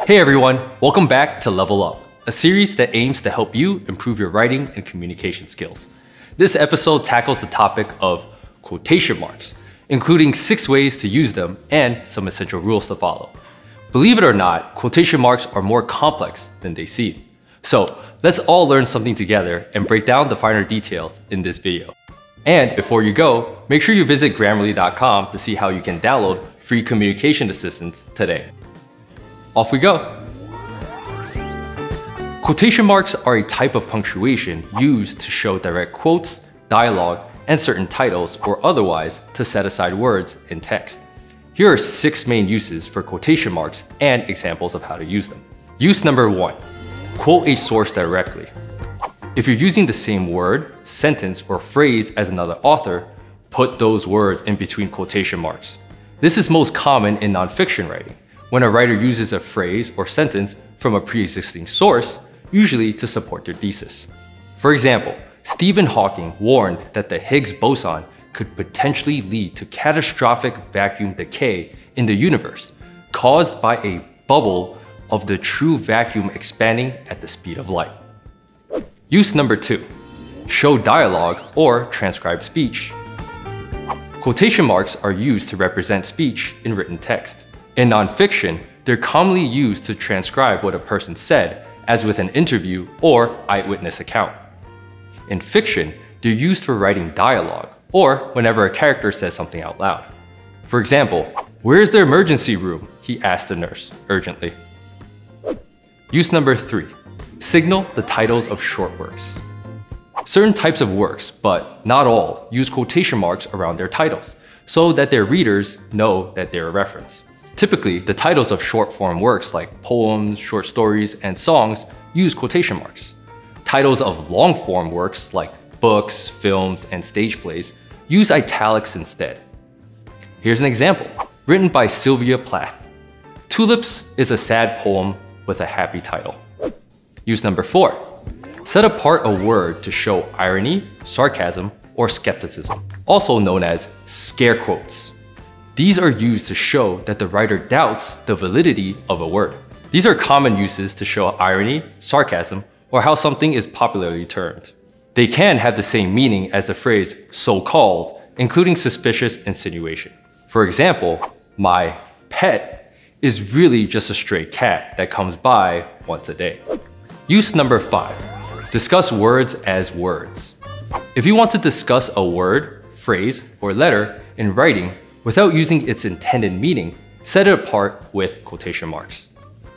Hey everyone, welcome back to Level Up, a series that aims to help you improve your writing and communication skills. This episode tackles the topic of quotation marks, including 6 ways to use them and some essential rules to follow. Believe it or not, quotation marks are more complex than they seem. So let's all learn something together and break down the finer details in this video. And before you go, make sure you visit Grammarly.com to see how you can download free communication assistance today. Off we go! Quotation marks are a type of punctuation used to show direct quotes, dialogue, and certain titles or otherwise to set aside words in text. Here are 6 main uses for quotation marks and examples of how to use them. Use number 1. Quote a source directly. If you're using the same word, sentence, or phrase as another author, put those words in between quotation marks. This is most common in nonfiction writing, when a writer uses a phrase or sentence from a pre-existing source, usually to support their thesis. For example, Stephen Hawking warned that the Higgs boson could potentially lead to catastrophic vacuum decay in the universe, caused by a bubble of the true vacuum expanding at the speed of light. Use number 2. Show dialogue or transcribe speech. Quotation marks are used to represent speech in written text. In nonfiction, they're commonly used to transcribe what a person said, as with an interview or eyewitness account. In fiction, they're used for writing dialogue, or whenever a character says something out loud. For example, "Where's the emergency room?" he asked the nurse urgently. Use number 3. Signal the titles of short works. Certain types of works, but not all, use quotation marks around their titles, so that their readers know that they're a reference. Typically, the titles of short-form works like poems, short stories, and songs use quotation marks. Titles of long-form works like books, films, and stage plays use italics instead. Here's an example, written by Sylvia Plath. "Tulips" is a sad poem with a happy title. Use number 4. Set apart a word to show irony, sarcasm, or skepticism, also known as scare quotes. These are used to show that the writer doubts the validity of a word. These are common uses to show irony, sarcasm, or how something is popularly termed. They can have the same meaning as the phrase "so-called," including suspicious insinuation. For example, "My pet is really just a stray cat that comes by once a day." Use number 5. Discuss words as words. If you want to discuss a word, phrase, or letter in writing without using its intended meaning, set it apart with quotation marks.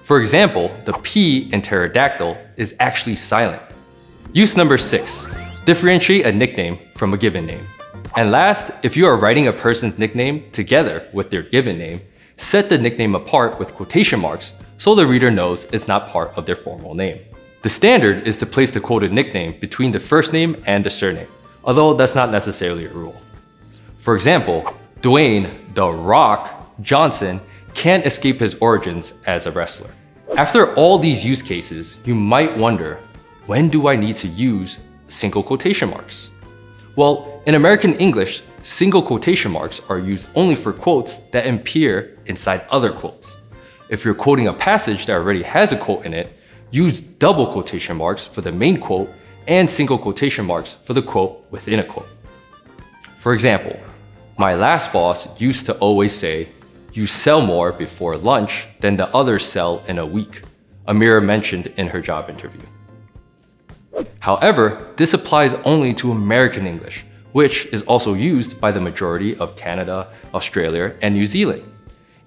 For example, the P in pterodactyl is actually silent. Use number 6. Differentiate a nickname from a given name. And last, if you are writing a person's nickname together with their given name, set the nickname apart with quotation marks so the reader knows it's not part of their formal name. The standard is to place the quoted nickname between the first name and the surname, although that's not necessarily a rule. For example, Dwayne "The Rock" Johnson can't escape his origins as a wrestler. After all these use cases, you might wonder, when do I need to use single quotation marks? Well, in American English, single quotation marks are used only for quotes that appear inside other quotes. If you're quoting a passage that already has a quote in it, use double quotation marks for the main quote and single quotation marks for the quote within a quote. For example, "My last boss used to always say, 'You sell more before lunch than the others sell in a week,'" Amira mentioned in her job interview. However, this applies only to American English, which is also used by the majority of Canada, Australia, and New Zealand.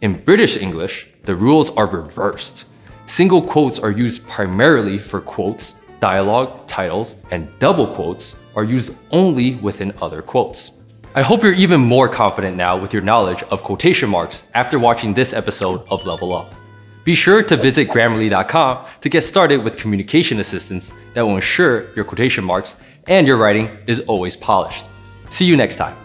In British English, the rules are reversed. Single quotes are used primarily for quotes, dialogue, titles, and double quotes are used only within other quotes. I hope you're even more confident now with your knowledge of quotation marks after watching this episode of Level Up. Be sure to visit Grammarly.com to get started with communication assistance that will ensure your quotation marks and your writing is always polished. See you next time.